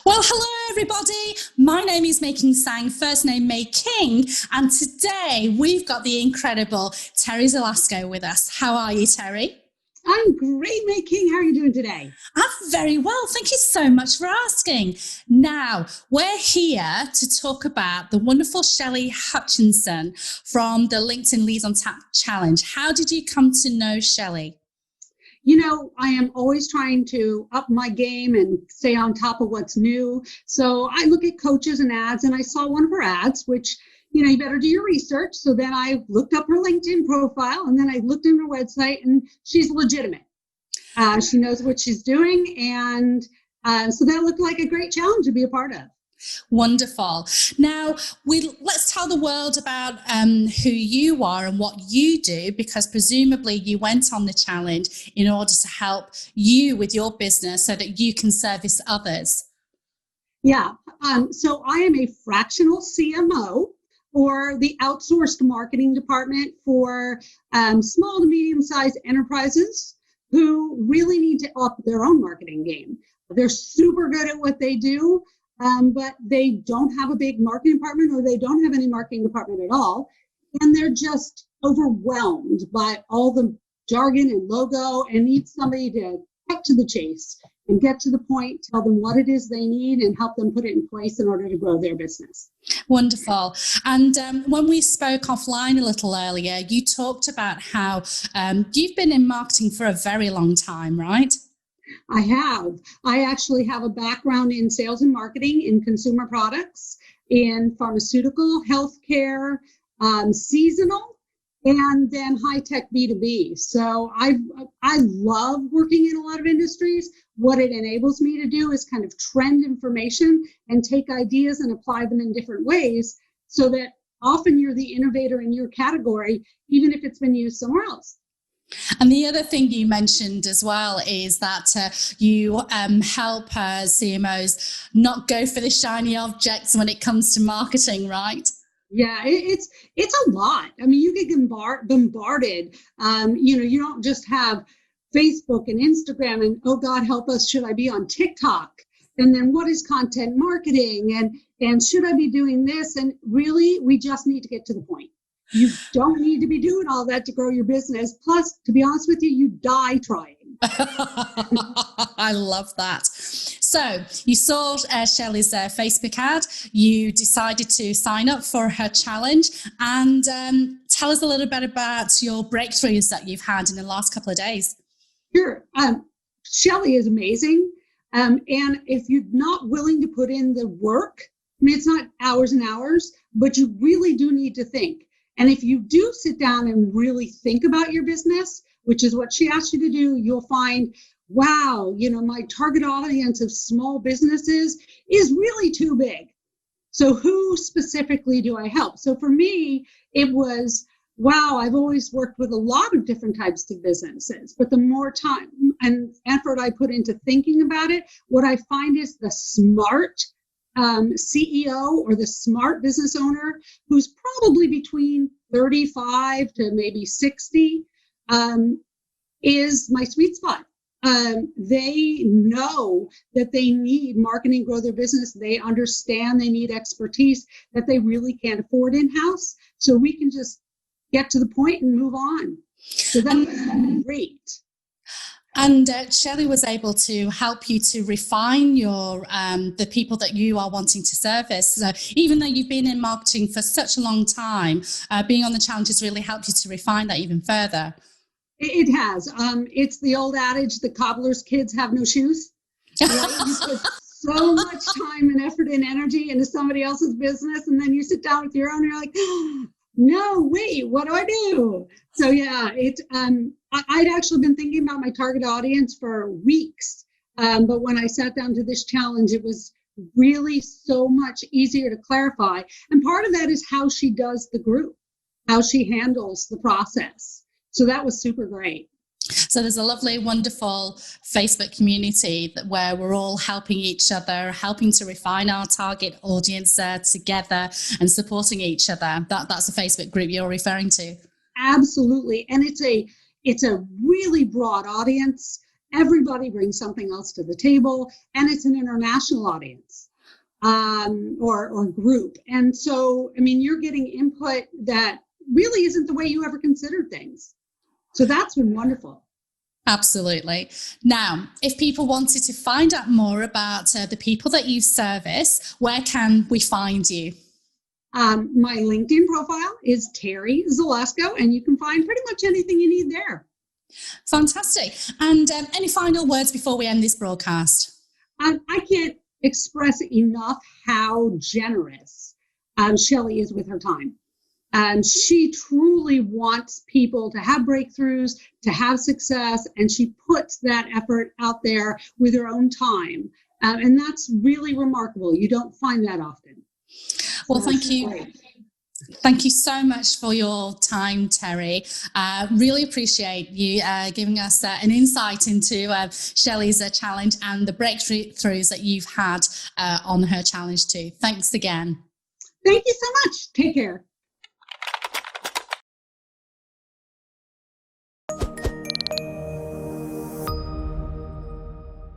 Well, hello everybody. My name is Making Tsang, first name May King, and today we've got the incredible Terri Zelasko with us. How are you, Terri? I'm great, May King. How are you doing today? I'm very well. Thank you so much for asking. Now, we're here to talk about the wonderful Shelley Hutchinson from the LinkedIn Leads on Tap Challenge. How did you come to know Shelley? I am always trying to up my game and stay on top of what's new. So I look at coaches and ads, and I saw one of her ads, which, you better do your research. So then I looked up her LinkedIn profile, and then I looked in her website, and she's legitimate. She knows what she's doing. And so that looked like a great challenge to be a part of. Wonderful. Now, let's tell the world about who you are and what you do, because presumably you went on the challenge in order to help you with your business so that you can service others. Yeah. So I am a fractional CMO, or the outsourced marketing department for small to medium-sized enterprises who really need to up their own marketing game. They're super good at what they do, but they don't have a big marketing department, or they don't have any marketing department at all. And they're just overwhelmed by all the jargon and logo, and need somebody to cut to the chase and get to the point, tell them what it is they need, and help them put it in place in order to grow their business. Wonderful. And when we spoke offline a little earlier, you talked about how you've been in marketing for a very long time, right? I have. I actually have a background in sales and marketing in consumer products, in pharmaceutical, healthcare, seasonal, and then high-tech B2B. So I love working in a lot of industries. What it enables me to do is kind of trend information and take ideas and apply them in different ways, so that often you're the innovator in your category, even if it's been used somewhere else. And the other thing you mentioned as well is that you help CMOs not go for the shiny objects when it comes to marketing, right? Yeah, it's a lot. I mean, you get bombarded. You don't just have Facebook and Instagram and, oh God, help us, should I be on TikTok? And then what is content marketing? And should I be doing this? And really, we just need to get to the point. You don't need to be doing all that to grow your business. Plus, to be honest with you, you die trying. I love that. So you saw Shelley's Facebook ad, you decided to sign up for her challenge, and tell us a little bit about your breakthroughs that you've had in the last couple of days. Sure. Shelley is amazing. And if you're not willing to put in the work, I mean, it's not hours and hours, but you really do need to think. And if you do sit down and really think about your business, which is what she asked you to do, you'll find, wow, my target audience of small businesses is really too big. So who specifically do I help? So for me, it was, wow, I've always worked with a lot of different types of businesses, but the more time and effort I put into thinking about it, what I find is the smart CEO or the smart business owner, who's probably between 35 to maybe 60, is my sweet spot. They know that they need marketing, grow their business. They understand they need expertise that they really can't afford in-house. So we can just get to the point and move on. So that's great. And Shelley was able to help you to refine your the people that you are wanting to service. So even though you've been in marketing for such a long time, being on the challenge has really helped you to refine that even further. It has. It's the old adage, the cobbler's kids have no shoes. Right? You put so much time and effort and energy into somebody else's business, and then you sit down with your own and you're like, oh, no, wait, what do I do? So yeah, I'd actually been thinking about my target audience for weeks. But when I sat down to this challenge, it was really so much easier to clarify. And part of that is how she does the group, how she handles the process. So that was super great. So there's a lovely, wonderful Facebook community where we're all helping each other, helping to refine our target audience together and supporting each other. That's a Facebook group you're referring to. Absolutely. And it's a really broad audience. everybody brings something else to the table, and it's an international audience or group. And so, I mean, you're getting input that really isn't the way you ever considered things. So that's been wonderful. Absolutely. Now, if people wanted to find out more about the people that you service, where can we find you? My LinkedIn profile is Terri Zelasko, and you can find pretty much anything you need there. Fantastic. And any final words before we end this broadcast? I can't express enough how generous Shelley is with her time. She truly wants people to have breakthroughs, to have success, and she puts that effort out there with her own time. And that's really remarkable. You don't find that often. Well, thank you. Great. Thank you so much for your time, Terri. Really appreciate you giving us an insight into Shelley's challenge and the breakthroughs that you've had on her challenge too. Thanks again. Thank you so much. Take care.